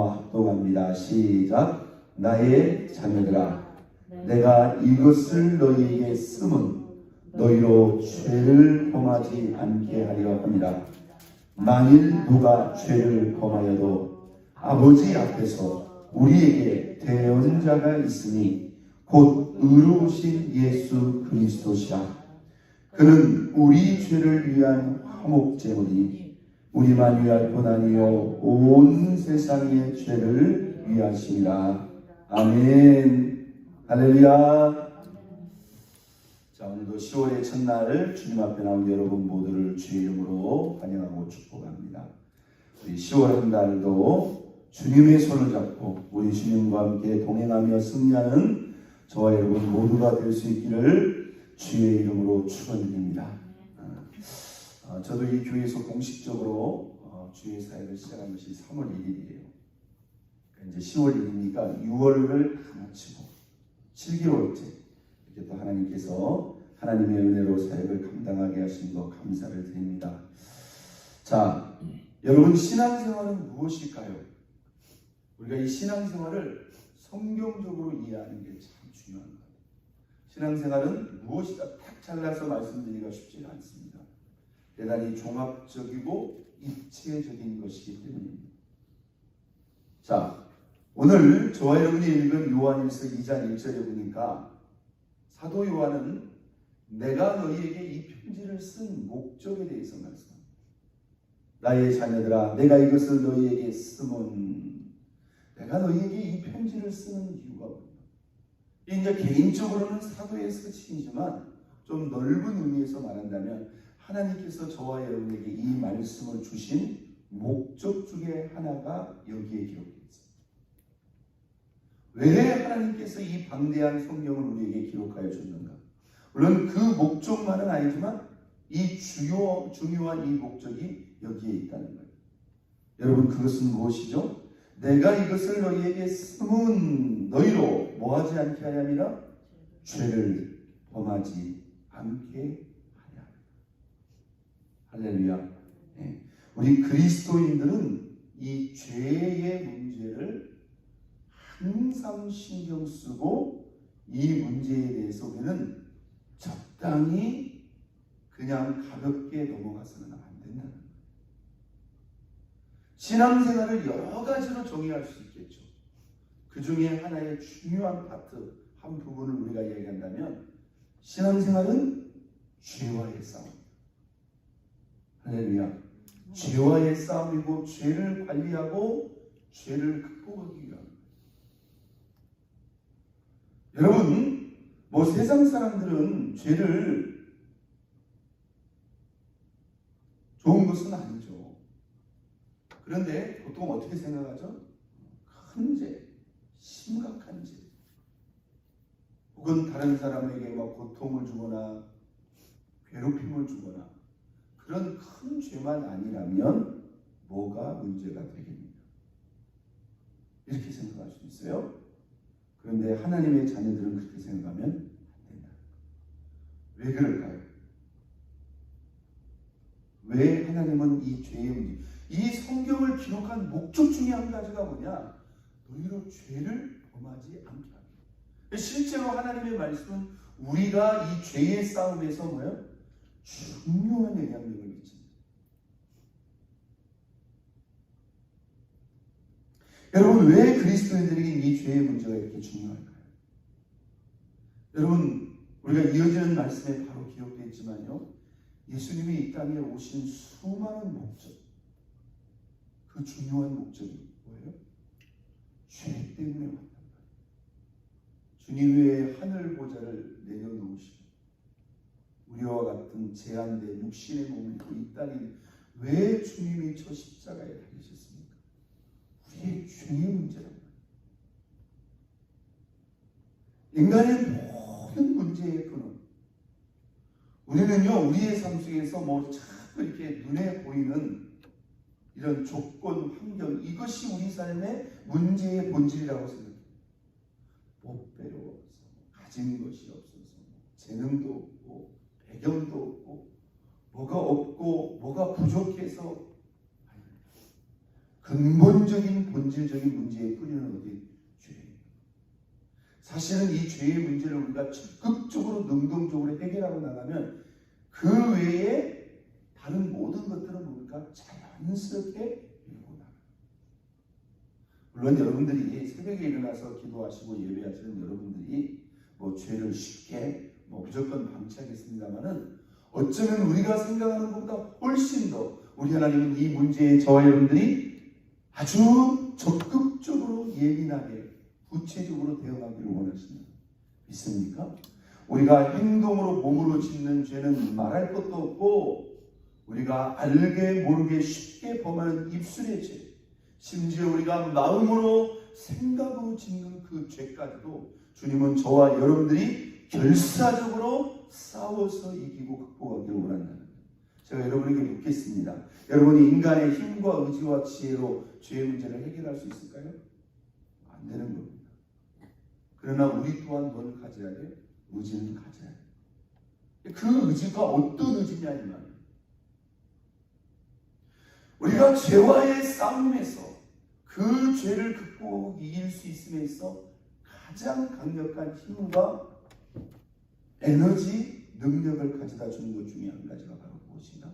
나와 합독합니다. 시작. 나의 자녀들아, 내가 이것을 너희에게 쓰면 너희로 죄를 범하지 않게 하려 합니다. 만일 누가 죄를 범하여도 아버지 앞에서 우리에게 대언자가 있으니 곧 의로우신 예수 그리스도시라. 그는 우리 죄를 위한 화목제물이 우리만 위할 뿐 아니요 온 세상의 죄를 위하심이라. 아멘. 할렐루야. 자, 오늘도 10월의 첫날 주님 앞에 나온 여러분 모두를 주의 이름으로 환영하고 축복합니다. 우리 10월 한 달도 주님의 손을 잡고 우리 주님과 함께 동행하며 승리하는 저와 여러분 모두가 될 수 있기를 주의 이름으로 축원드립니다. 저도 이 교회에서 공식적으로 주의 사역을 시작한 것이 3월 1일이에요. 이제 10월 1일이니까 6월을 다 마치고 7개월째 이렇게 또 하나님께서 하나님의 은혜로 사역을 감당하게 하신 것 감사를 드립니다. 자, 여러분 신앙생활은 무엇일까요? 우리가 이 신앙생활을 성경적으로 이해하는 게 참 중요한 거예요. 신앙생활은 무엇이다 딱 잘라서 말씀드리기가 쉽지가 않습니다. 대단히 종합적이고 입체적인 것이기 때문입니다. 자, 오늘 저와 여러분이 읽은 요한일서 2장 1절에 보니까 사도 요한은 내가 너희에게 이 편지를 쓴 목적에 대해서 말씀합니다. 나의 자녀들아, 내가 이것을 너희에게 쓰면, 내가 너희에게 이 편지를 쓰는 이유가 뭐냐? 이제 개인적으로는 사도의 서신이지만 좀 넓은 의미에서 말한다면 하나님께서 저와 여러분에게 이 말씀을 주신 목적 중에 하나가 여기에 기록되어 있습니다. 왜 하나님께서 이 방대한 성경을 우리에게 기록하여 줬는가? 물론 그 목적만은 아니지만 이 중요한 이 목적이 여기에 있다는 거예요. 여러분, 그것은 무엇이죠? 내가 이것을 너희에게 쓰면 너희로 뭐하지 않게 하려 함이라? 죄를 범하지 않게 하려. 할렐루야. 네. 우리 그리스도인들은 이 죄의 문제를 항상 신경 쓰고 이 문제에 대해서 우리는 적당히 그냥 가볍게 넘어가서는 안 된다는 거예요. 신앙생활을 여러 가지로 정의할 수 있겠죠. 그 중에 하나의 중요한 파트, 한 부분을 우리가 이야기한다면 신앙생활은 죄와의 싸움입니다. 할렐루야. 죄와의 싸움이고 죄를 관리하고 죄를 극복하기 위함입니다. 여러분, 세상 사람들은 죄를 좋은 것은 아니죠. 그런데 보통 어떻게 생각하죠? 큰 죄, 심각한 죄, 혹은 다른 사람에게 고통을 주거나 괴롭힘을 주거나 그런 큰 죄만 아니라면 뭐가 문제가 되겠습니까? 이렇게 생각할 수 있어요. 그런데 하나님의 자녀들은 그렇게 생각하면 안 된다. 왜 그럴까요? 왜 하나님은 이 죄의 문제, 이 성경을 기록한 목적 중에 한 가지가 뭐냐? 너희로 죄를 범하지 않게 하기. 실제로 하나님의 말씀은 우리가 이 죄의 싸움에서 뭐예요? 중요한 영향력을 미칩니다. 여러분, 왜 그리스도인들에게 이 죄의 문제가 이렇게 중요할까요? 여러분, 우리가 이어지는 말씀에 바로 기록되어 있지만요, 예수님이 이 땅에 오신 수많은 목적, 그 중요한 목적이 뭐예요? 죄 때문에 왔단 말이에요. 주님 외에 하늘 보좌를 내려놓으시고 우리와 같은 제한된 육신의 몸을 입고 이 땅에 왜 주님이 저 십자가에 달리셨습니까? 우리의 죄의 문제랍니다. 인간의 모든 문제의 근원, 우리는요, 우리의 삶 속에서 자꾸 이렇게 눈에 보이는 이런 조건, 환경, 이것이 우리 삶의 문제의 본질이라고 생각해요. 복배로 없어, 가진 것이 없어서, 재능도 없고, 배경도 없고, 뭐가 없고, 뭐가 부족해서, 근본적인, 본질적인 사실은 이 죄의 문제를 우리가 적극적으로 능동적으로 해결하고 나가면 그 외에 다른 모든 것들은 뭡니까? 자연스럽게 밀고 나가요. 물론 여러분들이 새벽에 일어나서 기도하시고 예배하시는 여러분들이 뭐 죄를 쉽게 무조건 방치하겠습니다만은 어쩌면 우리가 생각하는 것보다 훨씬 더 우리 하나님은 이 문제에 저와 여러분들이 아주 적극적으로 예민하게 구체적으로 대응하기를 원하십니다. 믿습니까? 우리가 행동으로 몸으로 짓는 죄는 말할 것도 없고 우리가 알게 모르게 쉽게 범하는 입술의 죄, 심지어 우리가 마음으로 생각으로 짓는 그 죄까지도 주님은 저와 여러분들이 결사적으로 싸워서 이기고 극복하기를 원한다는 거예요. 제가 여러분에게 묻겠습니다. 여러분이 인간의 힘과 의지와 지혜로 죄의 문제를 해결할 수 있을까요? 안 되는 겁니다. 그러나 우리 또한 뭘 가져야 돼요? 의지는 가져야 돼요. 그 의지가 어떤 의지냐 이 말이에요. 우리가 죄와의 싸움에서 그 죄를 극복하고 이길 수 있음에 있어 가장 강력한 힘과 에너지, 능력을 가져다 주는 것 중에 한 가지가 바로 무엇인가?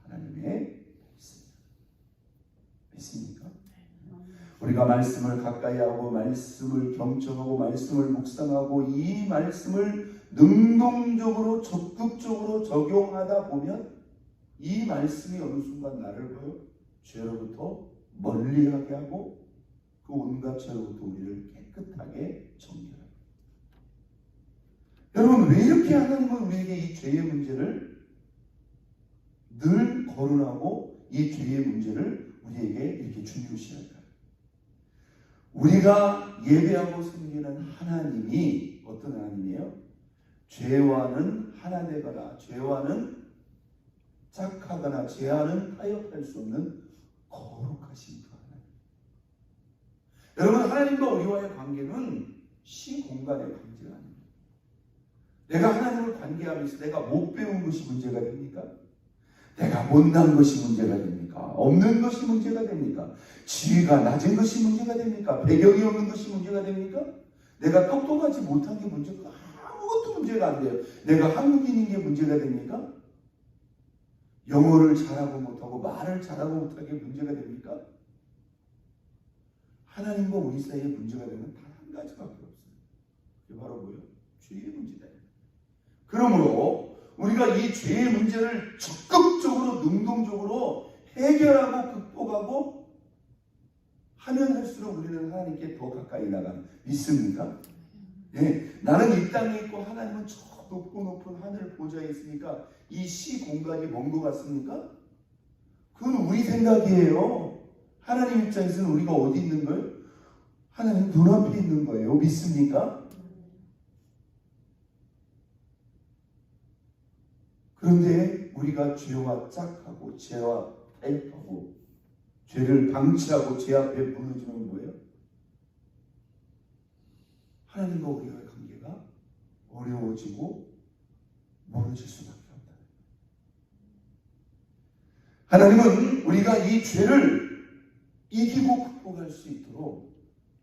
하나님의 말씀입니다. 믿습니까? 우리가 말씀을 가까이 하고 말씀을 경청하고 말씀을 묵상하고 이 말씀을 능동적으로 적극적으로 적용하다 보면 이 말씀이 어느 순간 나를 죄로부터 멀리하게 하고 그 온갖 죄로부터 우리를 깨끗하게 정결합니다. 여러분, 왜 이렇게 하나님은 우리에게 이 죄의 문제를 늘 거론하고 이 죄의 문제를 우리에게 이렇게 중요시할까요? 우리가 예배하고 섬기는 하나님이 어떤 하나님이에요? 죄와는 하나 되거나 죄와는 짝하거나 죄와는 타협할 수 없는 거룩하신 그 하나님. 여러분, 하나님과 우리와의 관계는 시공간의 관계가 아닙니다. 내가 하나님을 관계하면서 내가 못 배운 것이 문제가 됩니까? 내가 못난 것이 문제가 됩니까? 없는 것이 문제가 됩니까? 지위가 낮은 것이 문제가 됩니까? 배경이 없는 것이 문제가 됩니까? 내가 똑똑하지 못한 게 문제가 아무것도 문제가 안 돼요. 내가 한국인인 게 문제가 됩니까? 영어를 잘하고 못하고 말을 잘하고 못하게 문제가 됩니까? 하나님과 우리 사이에 문제가 되는 단 한 가지밖에 없어요. 그게 바로 뭐예요? 죄의 문제다. 그러므로 우리가 이 죄의 문제를 적극적으로 능동적으로 해결하고 극복하고 하면 할수록 우리는 하나님께 더 가까이 나가는 믿습니까? 네, 나는 이 땅에 있고 하나님은 저 높고 높은 하늘 보좌에 있으니까 이 시공간이 먼 것 같습니까? 그건 우리 생각이에요. 하나님 입장에서는 우리가 어디 있는 거예요? 하나님 눈앞에 있는 거예요. 믿습니까? 그런데 우리가 죄와 짝하고 죄와 타협하고 죄를 방치하고 죄 앞에 무너지는 뭐예요? 하나님과 우리와의 관계가 어려워지고 멀어질 수밖에 없다. 하나님은 우리가 이 죄를 이기고 극복할 수 있도록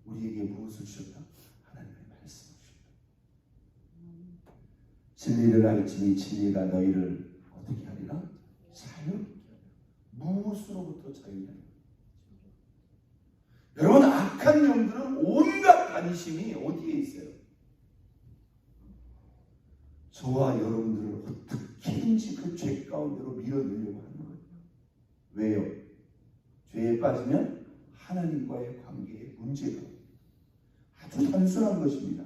우리에게 무엇을 주셨다? 하나님의 말씀을 주셨다. 진리를 알지니 진리가 너희를 어떻게 하리라? 자유롭게 하리라. 무엇으로부터 자유하리라? 여러분, 악한 영들은 온갖 관심이 어디에 있어요? 저와 여러분들을 어떻게든지 그 죄 가운데로 밀어넣으려고 하는 거예요. 왜요? 죄에 빠지면 하나님과의 관계에 문제가 있어요. 아주 단순한 것입니다.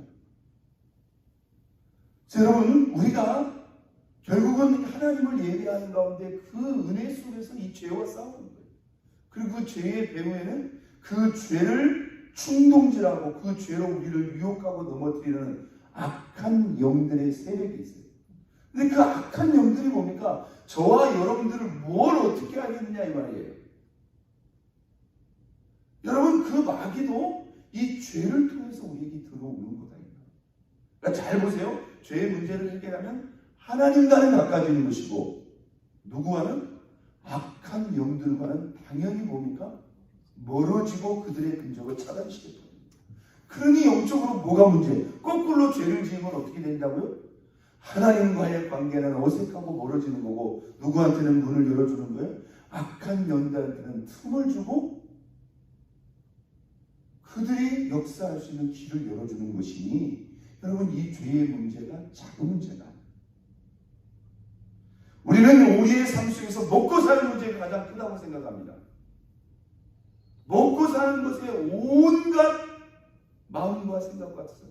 여러분, 우리가 결국은 하나님을 예배하는 가운데 그 은혜 속에서 이 죄와 싸우는 거예요. 그리고 그 죄의 배후에는 그 죄를 충동질하고 그 죄로 우리를 유혹하고 넘어뜨리는 악한 영들의 세력이 있어요. 근데 그 악한 영들이 뭡니까? 저와 여러분들을 뭘 어떻게 하겠느냐 이 말이에요. 여러분, 그 마귀도 이 죄를 통해서 우리에게 들어오는 거다. 그러니까 잘 보세요. 죄의 문제를 해결하면 하나님과는 가까워지는 것이고 누구와는? 악한 영들과는 당연히 뭡니까? 멀어지고 그들의 근적을 차단시켰다. 그러니 영적으로 뭐가 문제? 거꾸로 죄를 지으면 어떻게 된다고요? 하나님과의 관계는 어색하고 멀어지는 거고, 누구한테는 문을 열어주는 거예요? 악한 영들한테는 틈을 주고 그들이 역사할 수 있는 길을 열어주는 것이니, 여러분, 이 죄의 문제가 작은 문제가 아니에요. 우리는 우리의 삶 속에서 먹고 사는 문제가 가장 크다고 생각합니다. 먹고 사는 것에 온갖 마음과 생각과 뜻은,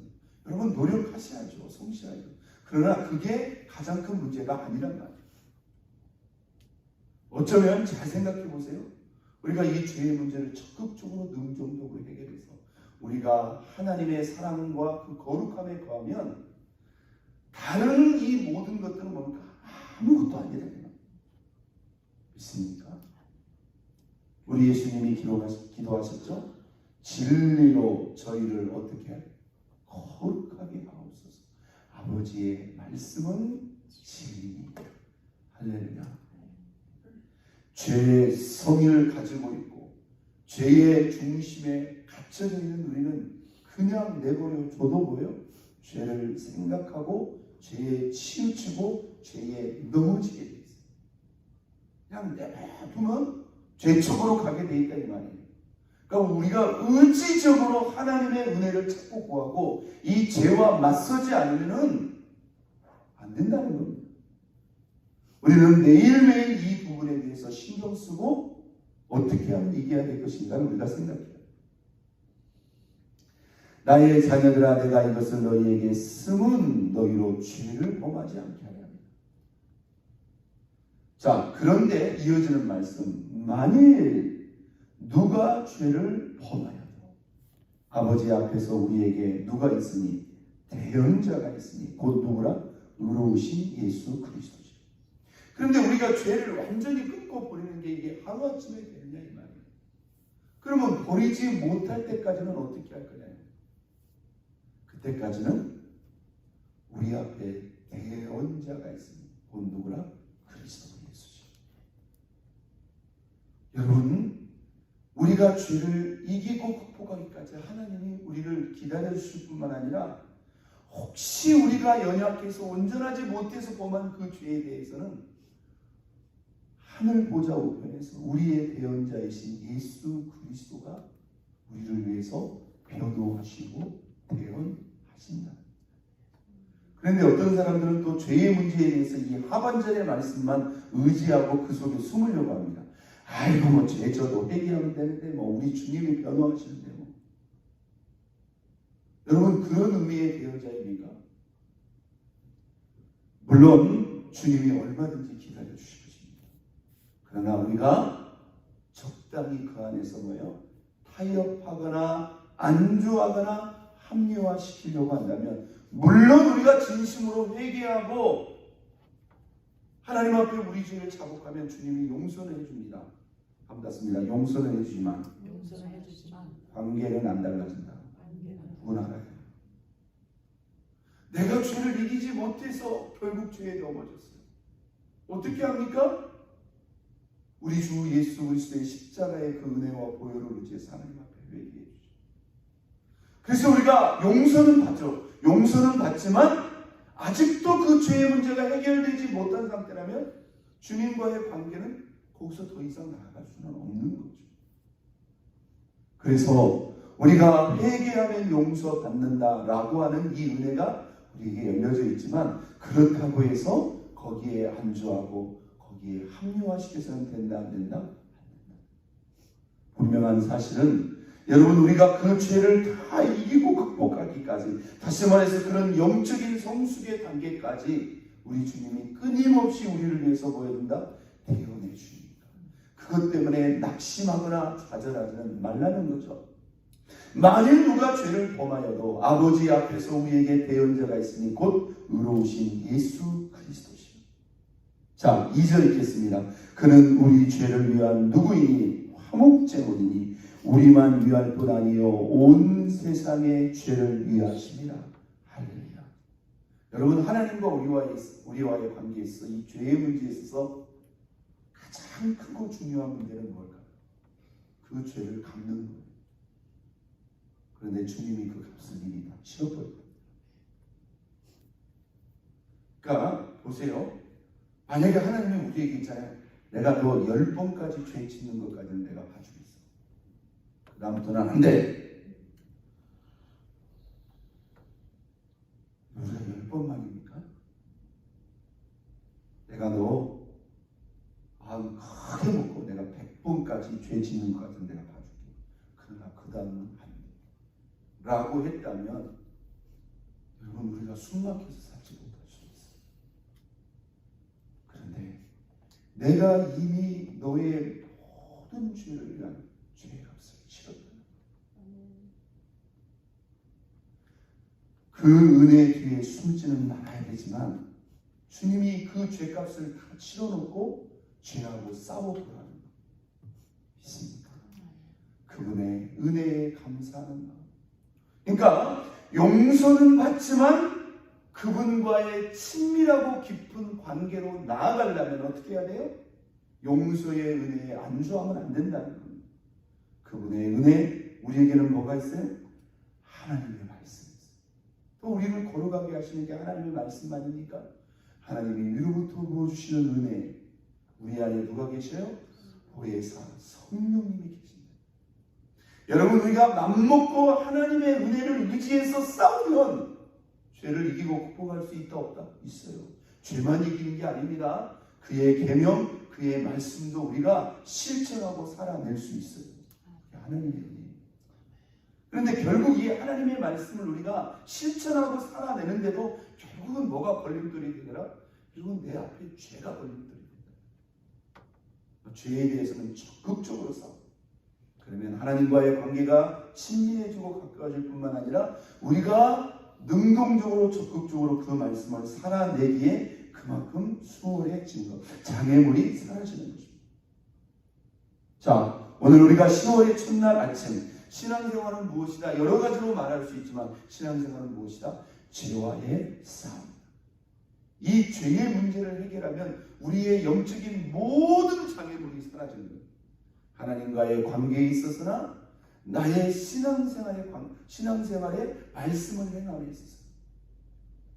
여러분, 노력하셔야죠. 성실하죠. 그러나 그게 가장 큰 문제가 아니란 말이에요. 어쩌면 잘 생각해 보세요. 우리가 이 죄의 문제를 적극적으로 능동적으로 해결해서 우리가 하나님의 사랑과 그 거룩함에 거하면 다른 이 모든 것들은 뭡니까? 아무것도 아니다. 믿습니까? 우리 예수님이 기도하셨죠? 진리로 저희를 어떻게 해요? 거룩하게 하옵소서. 아버지의 말씀은 진리입니다. 할렐루야. 죄의 성의를 가지고 있고 죄의 중심에 갇혀져 있는 우리는 그냥 내버려 줘도 뭐예요? 죄를 생각하고 죄에 치우치고 죄에 넘어지게 돼 있어요. 그냥 내버려두면 죄쪽으로 가게 돼 있다 이 말이에요. 그러니까 우리가 의지적으로 하나님의 은혜를 찾고 구하고 이 죄와 맞서지 않으면 안 된다는 겁니다. 우리는 매일매일 이 부분에 대해서 신경 쓰고 어떻게 하면 이겨야 될 것인가를 우리가 생각해요. 나의 자녀들아, 내가 이것을 너희에게 쓰면 너희로 죄를 범하지 않게 하려 합니다. 자, 그런데 이어지는 말씀, 만일 누가 죄를 범하여도 아버지 앞에서 우리에게 누가 있으니? 대언자가 있으니 곧 누구라? 의로우신 예수 그리스도죠. 그런데 우리가 죄를 완전히 끊고 버리는 게 이게 하루아침에 되느냐 이 말이에요. 그러면 버리지 못할 때까지는 어떻게 할 거냐? 그때까지는 우리 앞에 대언자가 있습니다. 곧 누구라? 그리스도 예수죠. 여러분, 우리가 죄를 이기고 극복하기까지 하나님이 우리를 기다려주실 뿐만 아니라 혹시 우리가 연약해서 온전하지 못해서 범한 그 죄에 대해서는 하늘 보좌 우편에서 우리의 대언자이신 예수 그리스도가 우리를 위해서 변호하시고 대언하신다. 그런데 어떤 사람들은 또 죄의 문제에 대해서 이 하반절의 말씀만 의지하고 그 속에 숨으려고 합니다. 아이고 뭐 죄 저도 회개하면 되는데 뭐 우리 주님이 변호하시는데 뭐. 여러분, 그런 의미의 대언자입니까? 물론 주님이 얼마든지 기다려 주실 것입니다. 그러나 우리가 적당히 그 안에서 뭐예요? 타협하거나 안주하거나 합리화시키려고 한다면, 물론 우리가 진심으로 회개하고 하나님 앞에 우리 죄를 자복하면 주님이 용서를 해줍니다. 반갑습니다. 용서를 해주지만 관계는 안 달라진다. 그건 알아요. 내가 죄를 이기지 못해서 결국 죄에 넘어졌어요. 어떻게 합니까? 우리 주 예수 그리스도의 십자가의 그 은혜와 보혈을 의지해서 하나님 앞에 회개해 주죠. 그래서 우리가 용서는 받죠. 용서는 받지만 아직도 그 죄의 문제가 해결되지 못한 상태라면 주님과의 관계는 거기서 더 이상 나아갈 수는 없는 거죠. 그래서 우리가 회개하면 용서받는다라고 하는 이 은혜가 우리에게 열려져 있지만, 그렇다고 해서 거기에 안주하고 거기에 합리화시켜서는 된다 안 된다? 안 된다. 분명한 사실은 여러분, 우리가 그 죄를 다 이기고 극복하기까지, 다시 말해서 그런 영적인 성숙의 단계까지 우리 주님이 끊임없이 우리를 위해서 보여준다? 대언해 주십니다. 그것 때문에 낙심하거나 좌절하지는 말라는 거죠. 만일 누가 죄를 범하여도 아버지 앞에서 우리에게 대언자가 있으니 곧 의로우신 예수 그리스도시오. 자, 2절 읽겠습니다. 그는 우리 죄를 위한 누구이니? 화목제물이니 우리만 위할 뿐 아니요 온 세상의 죄를 위하십니다. 할렐루야. 여러분, 하나님과 우리와의 관계에 있어 이 죄의 문제에 있어서 가장 크고 중요한 문제는 뭘까요? 그 죄를 갚는 거예요. 그런데 주님이 그 값을 이미 다 치러버려요. 그러니까 보세요. 만약에 하나님이 우리에게 있잖아요. 내가 너 10번까지 죄 짓는 것까지는 내가 봐주겠어. 그 다음부터는 안 돼. 우리가 10번만입니까? 내가 너 크게 먹고 내가 100번까지 죄 짓는 것까지는 내가 봐줄게. 그러나 그 다음은 안 돼. 라고 했다면 여러분 우리가 숨막혀서 살지 못할 수 있어요. 그런데 내가 이미 너의 모든 죄를 위한 죄값을 치렀다. 그 은혜 뒤에 숨지는 말아야 되지만 주님이 그 죄값을 다 치러놓고 죄하고 싸워보라는 것 믿습니까? 그분의 은혜에 감사하는 마음. 그러니까 용서는 받지만 그분과의 친밀하고 깊은 관계로 나아가려면 어떻게 해야 돼요? 용서의 은혜에 안주하면 안 된다는 겁니다. 그분의 은혜, 우리에게는 뭐가 있어요? 하나님의 말씀이 있어요. 또 우리를 걸어가게 하시는 게 하나님의 말씀만입니까? 하나님이 위로부터 부어주시는 은혜, 우리 안에 누가 계셔요? 보혜사 성령님이 계십니다. 여러분 우리가 맘먹고 하나님의 은혜를 의지해서 싸우면 죄를 이기고 극복할 수 있다 없다? 있어요. 죄만 이기는 게 아닙니다. 그의 계명, 그의 말씀도 우리가 실천하고 살아낼 수 있어요. 하나님의 은혜. 그런데 결국 이 하나님의 말씀을 우리가 실천하고 살아내는데도 결국은 뭐가 걸림돌이 되더라? 결국은 내 앞에 죄가 걸림돌이 된다. 죄에 대해서는 적극적으로 싸워. 그러면 하나님과의 관계가 친밀해지고 가까워질 뿐만 아니라 우리가 능동적으로 적극적으로 그 말씀을 살아내기에 그만큼 수월해진 것, 장애물이 사라지는 것입니다. 자, 오늘 우리가 10월의 첫날 아침, 신앙생활은 무엇이다? 여러 가지로 말할 수 있지만 신앙생활은 무엇이다? 죄와의 싸움. 이 죄의 문제를 해결하면 우리의 영적인 모든 장애물이 사라지는 거예요. 하나님과의 관계에 있어서나 나의 신앙생활의 말씀을 행함에 있어서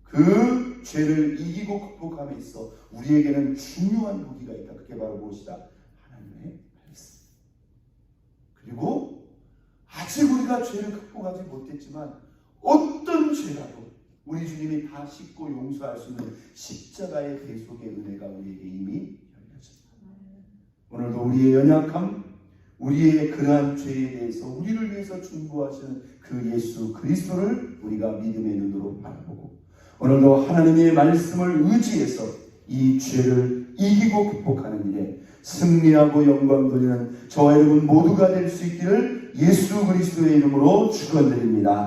그 죄를 이기고 극복함에 있어 우리에게는 중요한 무기가 있다. 그게 바로 무엇이다? 하나님의 말씀. 그리고 아직 우리가 죄를 극복하지 못했지만 어떤 죄라도 우리 주님이 다 씻고 용서할 수 있는 십자가의 대속의 은혜가 우리에게 이미 열려졌습니다. 오늘도 우리의 연약함, 우리의 그러한 죄에 대해서 우리를 위해서 중보하시는 그 예수 그리스도를 우리가 믿음의 눈으로 바라보고 오늘도 하나님의 말씀을 의지해서 이 죄를 이기고 극복하는 일에 승리하고 영광 돌리는 저와 여러분 모두가 될 수 있기를 예수 그리스도의 이름으로 축원드립니다.